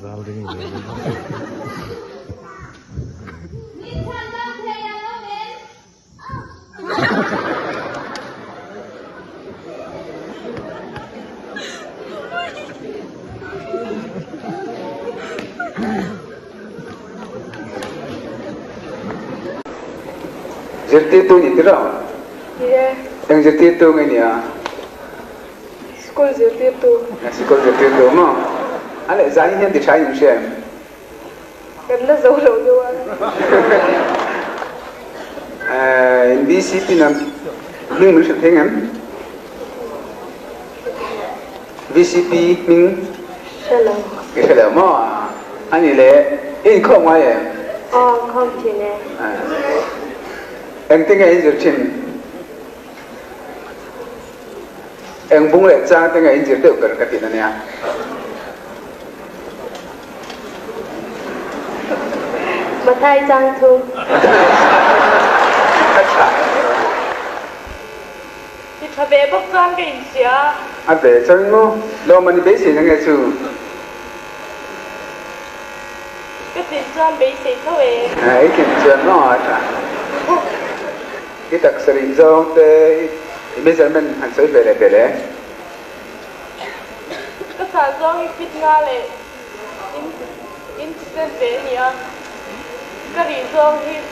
Zal ding rồi. Jadi tu ni tidak? Iya. Yang jadi tu ni ya? Sekolah jadi tu. Sekolah jadi tu mah. Ada zaman yang dicari macam. Kerana jauh jauh. Di sini nam, ni mesti tengam. VCP ming. Shalom. Shalom mah. Ani le, ini kau mana ya? Oh, kau sini. Anh tiếng Anh dịch trên anh bung lại trang tiếng Anh dịch được cái gì này à? Mà thay trang thu. Thì phải về bốc trang cái gì à? À về trang ngô, lo mà đi bế xí năng cái chú. Cái tiền trang bế xí thôi. Cái tiền trang nó à? Kita sering zong te, Mizoram han soi bele bele. Cái sản zong ít nga lệ, instant về nhỉ? Cái gì zong hit,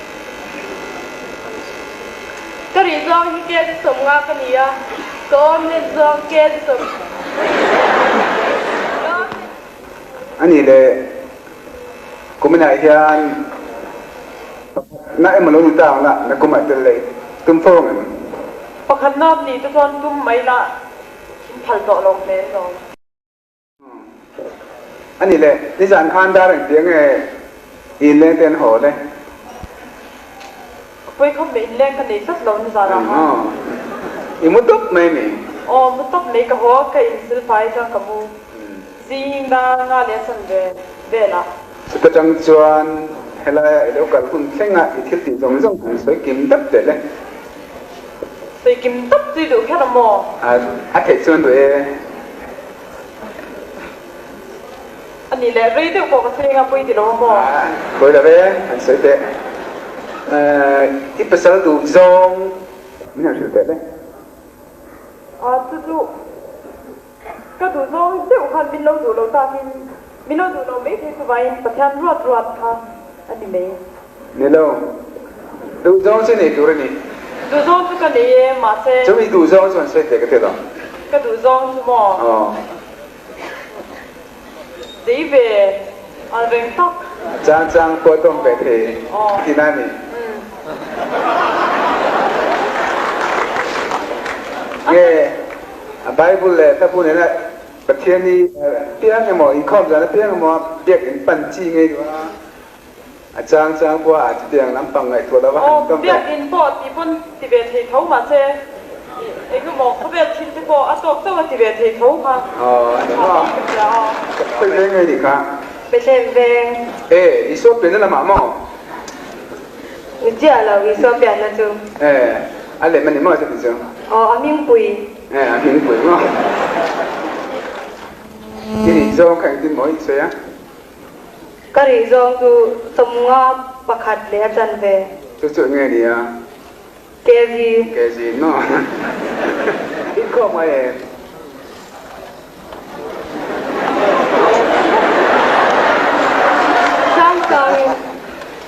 cái gì zong hit cái sum nga cái nhỉ? Con nên zong cái sum. Anh le, cũng này hiền, nãy mà nói tao là cũng phải tên lấy. Tum phong em. Pakhat nap ni tu kon tum mai la phal to long len lo. Anh le, đi dàn khan đa rằng tiếng in lên tên hồ đây. Quay không bị lên cái này rất lớn ra ha. Im một túp mày mày. Một tóc lấy cái hoa cái sil phai cho cái mu. Zing da nga le san về la. Sự trang chuan hay là đâu cả cũng xem ngại thiết bị giống thành suy kiếm đắp để lên. Suy kiếm đắp gì được cái nào mò. Thể chuan rồi. Anh đi lấy rồi được có cái gì bôi thì đâu mò. Bôi là về thành suy thế. Ít bữa sau đủ giống mình làm sự thế đấy. Tu cái đủ giống đều hoàn bin lâu đủ lâu ta bin lâu đủ lâu mấy thì tụi bay bắt theo ruột ha. Anh đi lấy. Nè lâu. Đủ giống thế này đủ rồi nè. Đủ giống cái này mà sẽ. Chúng mình đủ giống chuẩn suy thế cái thế đó. Cái đủ giống chứ mò. Đi về anh về tóc. Trang qua tông về thì này mình. Nghe Bible taพูดเนี่ยประเทศนี้เพียงแค่หมออีกข้อมจะเพียงแค่หมอเรียกเป็นปัญจีไงดูนะอาจารย์บัวอาจจะเตียงน้ำปังไงตัวละว่าต้องเรียกอินพอร์ตที่ปุ่นที่เวทีเขามาเช่ไอ้คือหมอเขาเวทีที่บอกอ่ะตัวตัวที่เวทีเขาค่ะนี่ก็เป็นเรื่องไงดิคะเป็นเรื่องอีสวบเป็นนั่นละหมาหม้อนี่เจ้าเราอีสวบเป็นนั่นจูอะไรมันนี่หม้อจะเป็นจูอามิงปุยอามิงปุยหม้อที่นี่โจ้ใครที่หมออีกเสียก็รีโจ้ดูสมงาประคัดเลยอาจารย์เวจุดไงดีอ่ะเกจีเนาะอีกข้อมา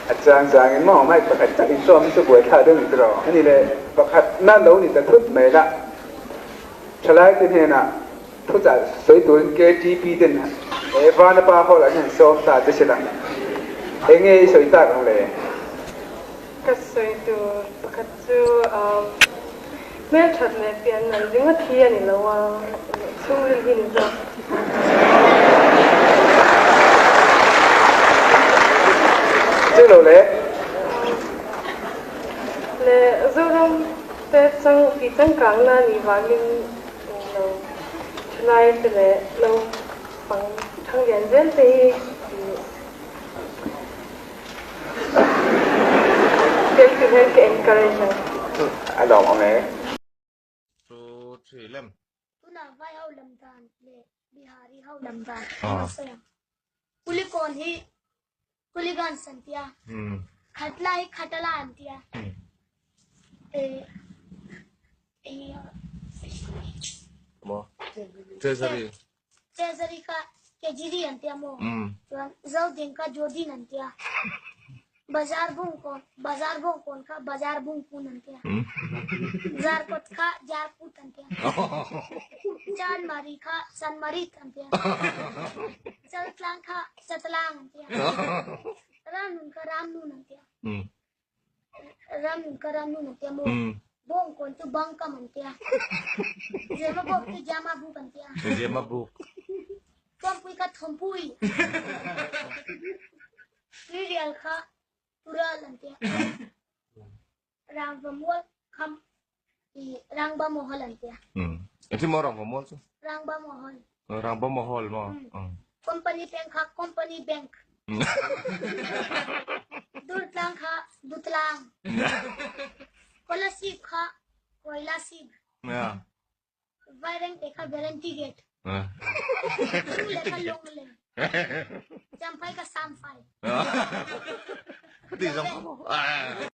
อาจารย์สั่งหม้อไม่ประคัดจากอีกโจ้ไม่ช่วยท่าเรื่องอีกต่ออันนี้เลยประคัดนั่นเรานี่แต่ทุบไม่ละฉลาดที่เนี่ยนะทุกอย่างสวยตัวเกจีปีเด่นวานป้าเขาหลังจากซ้อมตาจะเสร็จแล้วเองไงสวยตาของเลยก็สวยตัวประคัดจูแม่ชัดเลยเปลี่ยนหนังจึงว่าเทียนนี่แล้วว่าสู้เรื่องนี้จ้ะเจ้าเลยเจ้าต้องแต่จังที่จังกลางนั่นนี่ว่าลิงเราชนะไปเลยเราฟังทางเรียนเรียนไปเกี่ยวกับเรื่อง encouragement อ่ะลองเอาไหม số chỉ lem tu na vai hau lam dan le bihari hau lam dan kon hi kuligan santia khatla hi khatala antia mo Cesari ka kejiri antia mo zau din ka jodi nantia bazar bung kon ka bazar bung pun antia जार कोट का जार पुट अंतिया चांद मारी का सन मारी अंतिया चल तलांग का चतलांग अंतिया राम उनका राम नून अंतिया मो बोंग कोन तो बंग का मंतिया जेमा बोक तो जामा बुक अंतिया कम पुई का थम्पुई रियल का पूरा अंतिया राम बमुल खम Rangba mohol antia. Itu mau orang ngomong tu. Rangba mohol. Rangba mohol mau. Company bank ha company bank. Dutlang ha dutlang. Kola sip ha koila sip. Ya. Vaireng dekha guarantee gate. Lekha long le. Jampai ka sampai. Di sampai.